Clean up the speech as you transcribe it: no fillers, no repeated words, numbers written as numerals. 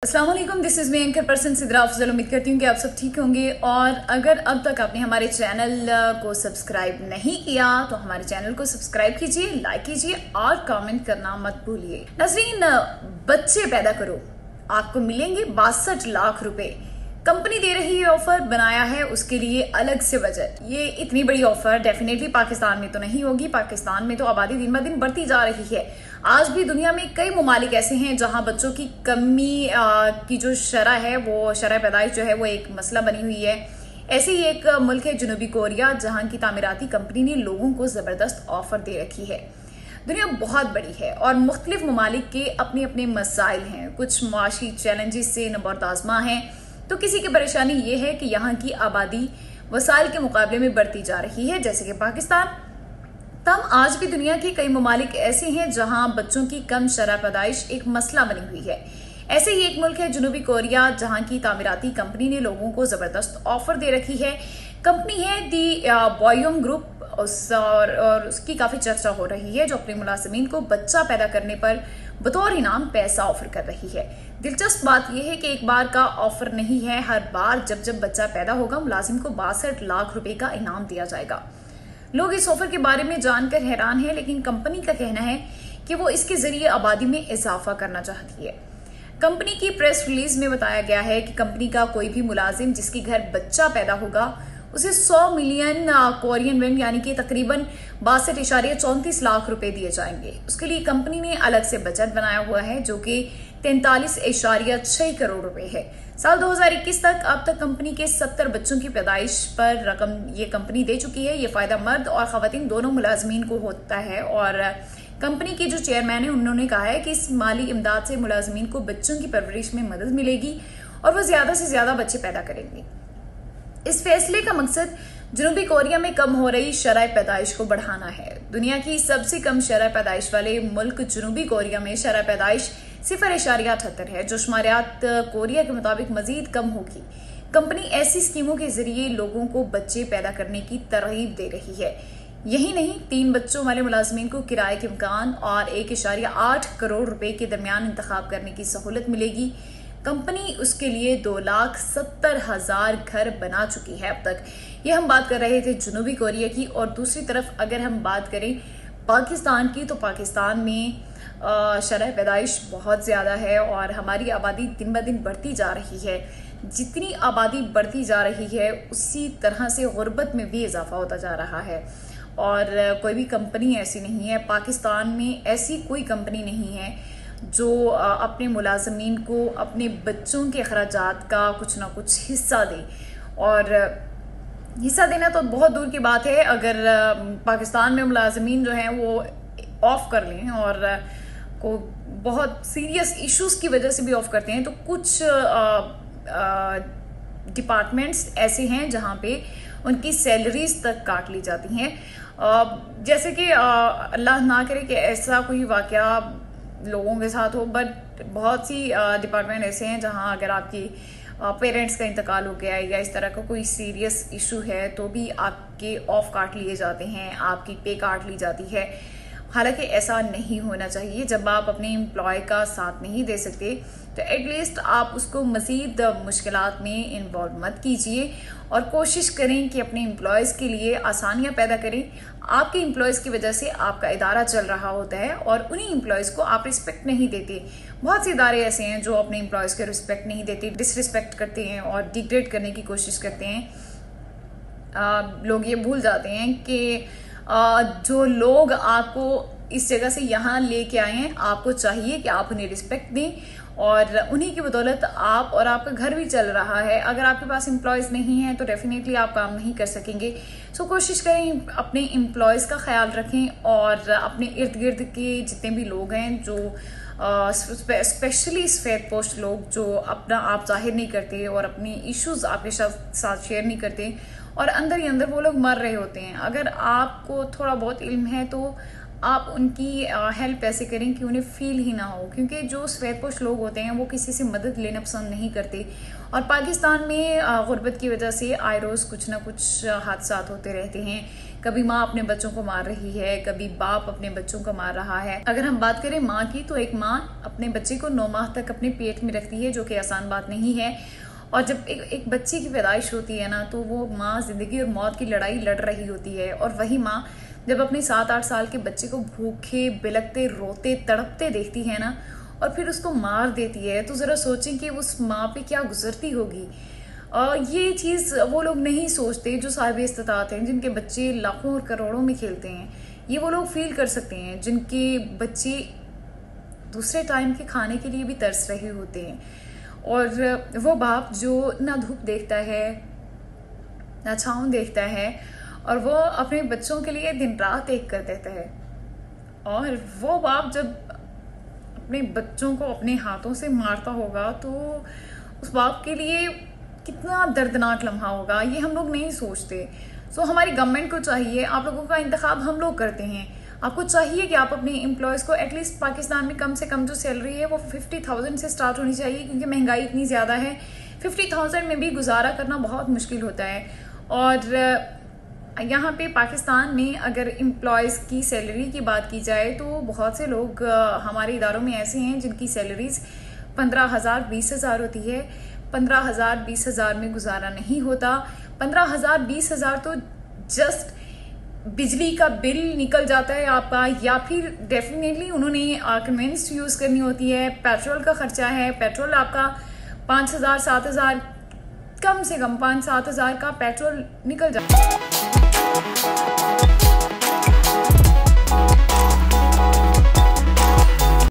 अस्सलाम वालेकुम, this is me anchor person Sidra Afzal. उम्मीद करती हूँ कि आप सब ठीक होंगे। और अगर अब तक आपने हमारे चैनल को सब्सक्राइब नहीं किया तो हमारे चैनल को सब्सक्राइब कीजिए, लाइक कीजिए और कमेंट करना मत भूलिए। नाज़रीन, बच्चे पैदा करो, आपको मिलेंगे 62 लाख रुपए। कंपनी दे रही है ऑफर, बनाया है उसके लिए अलग से बजट। ये इतनी बड़ी ऑफर डेफिनेटली पाकिस्तान में तो नहीं होगी। पाकिस्तान में तो आबादी दिन ब दिन बढ़ती जा रही है। आज भी दुनिया में कई ममालिक ऐसे हैं जहां बच्चों की कमी की जो शरह है, वो शरह पैदाइश जो है वो एक मसला बनी हुई है। ऐसे ही एक मुल्क है जनूबी कोरिया, जहां की तामीराती कंपनी ने लोगों को जबरदस्त ऑफर दे रखी है। दुनिया बहुत बड़ी है और मुख्तलिफ ममालिक के अपने अपने मसाइल हैं। कुछ मुआशी चैलेंजेस से नबरदाजमा हैं, तो किसी की परेशानी ये है कि यहाँ की आबादी वसाइल के मुकाबले में बढ़ती जा रही है, जैसे कि पाकिस्तान। तब आज भी दुनिया के कई ममालिक ऐसे हैं जहां बच्चों की कम शरह पैदाइश एक मसला बनी हुई है। ऐसे ही एक मुल्क है जनूबी कोरिया, जहां की तामीराती कंपनी ने लोगों को जबरदस्त ऑफर दे रखी है। कंपनी है दी बॉयोम ग्रुप, और उसकी काफी चर्चा हो रही है, जो अपने मुलाजिमीन को बच्चा पैदा करने पर बतौर इनाम पैसा ऑफर कर रही है। दिलचस्प बात यह है कि एक बार का ऑफर नहीं है, हर बार जब जब बच्चा पैदा होगा मुलाजिम को 62 लाख रुपए का इनाम दिया जाएगा। लोग इस ऑफर के बारे में जानकर हैरान हैं, लेकिन कंपनी का कहना है कि वो इसके जरिए आबादी में इजाफा करना चाहती है। कंपनी की प्रेस रिलीज में बताया गया है कि कंपनी का कोई भी मुलाजिम जिसके घर बच्चा पैदा होगा उसे 100 मिलियन कोरियन वेन यानी कि तकरीबन 62.34 लाख रुपए दिए जाएंगे। उसके लिए कंपनी ने अलग से बजट बनाया हुआ है, जो कि 43.6 करोड़ रुपए है। साल 2021 तक अब तक कंपनी के 70 बच्चों की पैदाइश पर रकम ये कंपनी दे चुकी है। ये फायदा मर्द और खवातीन दोनों मुलाजमीन को होता है। और कंपनी के जो चेयरमैन है उन्होंने कहा है कि इस माली इमदाद से मुलाजमीन को बच्चों की परवरिश में मदद मिलेगी और वो ज्यादा से ज्यादा बच्चे पैदा करेंगे। इस फैसले का मकसद जनूबी कोरिया में कम हो रही शरह पैदाइश को बढ़ाना है। दुनिया की सबसे कम शरह पैदाइश वाले मुल्क जनूबी कोरिया में शरह पैदाइश 0.78 है, जो शुमारियात कोरिया के मुताबिक मजीद कम होगी। कंपनी ऐसी स्कीमों के जरिए लोगों को बच्चे पैदा करने की तरगीब दे रही है। यही नहीं, 3 बच्चों वाले मुलाजमीन को किराए के मकान और 1.8 करोड़ रुपए के दरमियान इंतखाब करने की सहूलत मिलेगी। कंपनी उसके लिए 2,70,000 घर बना चुकी है अब तक। ये हम बात कर रहे थे जनूबी कोरिया की। और दूसरी तरफ अगर हम बात करें पाकिस्तान की, तो पाकिस्तान में शरह पैदाइश बहुत ज़्यादा है और हमारी आबादी दिन ब दिन बढ़ती जा रही है। जितनी आबादी बढ़ती जा रही है उसी तरह से गुर्बत में भी इजाफा होता जा रहा है। और कोई भी कंपनी ऐसी नहीं है, पाकिस्तान में ऐसी कोई कंपनी नहीं है जो अपने मुलाजमीन को अपने बच्चों के अखराजात का कुछ ना कुछ हिस्सा दे। और हिस्सा देना तो बहुत दूर की बात है। अगर पाकिस्तान में मुलाजमीन जो हैं वो ऑफ कर लें और को बहुत सीरियस इश्यूज की वजह से भी ऑफ करते हैं, तो कुछ डिपार्टमेंट्स ऐसे हैं जहां पे उनकी सैलरीज तक काट ली जाती हैं। जैसे कि अल्लाह ना करे कि ऐसा कोई वाकया लोगों के साथ हो, बट बहुत सी डिपार्टमेंट ऐसे हैं जहां अगर आपकी पेरेंट्स का इंतकाल हो गया है या इस तरह का कोई सीरियस इशू है तो भी आपके ऑफ काट लिए जाते हैं, आपकी पे काट ली जाती है। हालांकि ऐसा नहीं होना चाहिए। जब आप अपने एम्प्लॉय का साथ नहीं दे सकते तो एटलीस्ट आप उसको मज़ीद मुश्किलात में इन्वॉल्व मत कीजिए और कोशिश करें कि अपने एम्प्लॉयज़ के लिए आसानियां पैदा करें। आपके एम्प्लॉयज़ की वजह से आपका इदारा चल रहा होता है और उन्हीं एम्प्लॉयज़ को आप रिस्पेक्ट नहीं देते। बहुत से इदारे ऐसे हैं जो अपने एम्प्लॉयज़ को रिस्पेक्ट नहीं देते, डिसरिस्पेक्ट करते हैं और डिग्रेड करने की कोशिश करते हैं। लोग ये भूल जाते हैं कि जो लोग आपको इस जगह से यहाँ लेके आए हैं, आपको चाहिए कि आप उन्हें रिस्पेक्ट दें और उन्हीं की बदौलत आप और आपका घर भी चल रहा है। अगर आपके पास एम्प्लॉयज़ नहीं हैं तो डेफिनेटली आप काम नहीं कर सकेंगे। सो कोशिश करें अपने एम्प्लॉयज़ का ख्याल रखें और अपने इर्द गिर्द के जितने भी लोग हैं जो स्पेशली सफेद पोस्ट लोग जो अपना आप जाहिर नहीं करते और अपने इश्यूज आपके साथ शेयर नहीं करते और अंदर ही अंदर वो लोग मर रहे होते हैं, अगर आपको थोड़ा बहुत इल्म है तो आप उनकी हेल्प ऐसे करें कि उन्हें फील ही ना हो। क्योंकि जो सफेदपोश लोग होते हैं वो किसी से मदद लेना पसंद नहीं करते और पाकिस्तान में गुर्बत की वजह से आए रोज़ कुछ ना कुछ हादसात होते रहते हैं। कभी माँ अपने बच्चों को मार रही है, कभी बाप अपने बच्चों को मार रहा है। अगर हम बात करें माँ की, तो एक माँ अपने बच्चे को 9 माह तक अपने पेट में रखती है, जो कि आसान बात नहीं है। और जब एक बच्चे की पैदाइश होती है ना, तो वो माँ जिंदगी और मौत की लड़ाई लड़ रही होती है। और वही माँ जब अपने 7-8 साल के बच्चे को भूखे, बिलखते, रोते, तड़पते देखती है ना, और फिर उसको मार देती है, तो जरा सोचें कि उस माँ पे क्या गुजरती होगी। ये चीज़ वो लोग नहीं सोचते जो साहिब इस्तिताअत हैं, जिनके बच्चे लाखों और करोड़ों में खेलते हैं। ये वो लोग फील कर सकते हैं जिनके बच्चे दूसरे टाइम के खाने के लिए भी तरस रहे होते हैं। और वो बाप जो ना धूप देखता है, ना छाँव देखता है, और वो अपने बच्चों के लिए दिन रात एक कर देता है। और वो बाप जब अपने बच्चों को अपने हाथों से मारता होगा, तो उस बाप के लिए कितना दर्दनाक लम्हा होगा, ये हम लोग नहीं सोचते। सो हमारी गवर्नमेंट को चाहिए, आप लोगों का इंतखाब हम लोग करते हैं, आपको चाहिए कि आप अपने एम्प्लॉयज़ को एटलीस्ट पाकिस्तान में कम से कम जो सैलरी है वो 50,000 से स्टार्ट होनी चाहिए, क्योंकि महंगाई इतनी ज़्यादा है। 50,000 में भी गुजारा करना बहुत मुश्किल होता है। और यहाँ पे पाकिस्तान में अगर एम्प्लॉयज़ की सैलरी की बात की जाए, तो बहुत से लोग हमारे इदारों में ऐसे हैं जिनकी सैलरीज 15,000 20,000 होती है। 15,000 20,000 में गुजारा नहीं होता। 15,000 20,000 तो जस्ट बिजली का बिल निकल जाता है आपका, या फिर डेफिनेटली उन्होंने कन्वेंस यूज़ करनी होती है, पेट्रोल का खर्चा है, पेट्रोल आपका 5,000 7,000, कम से कम 5-7 हज़ार का पेट्रोल निकल जाता है।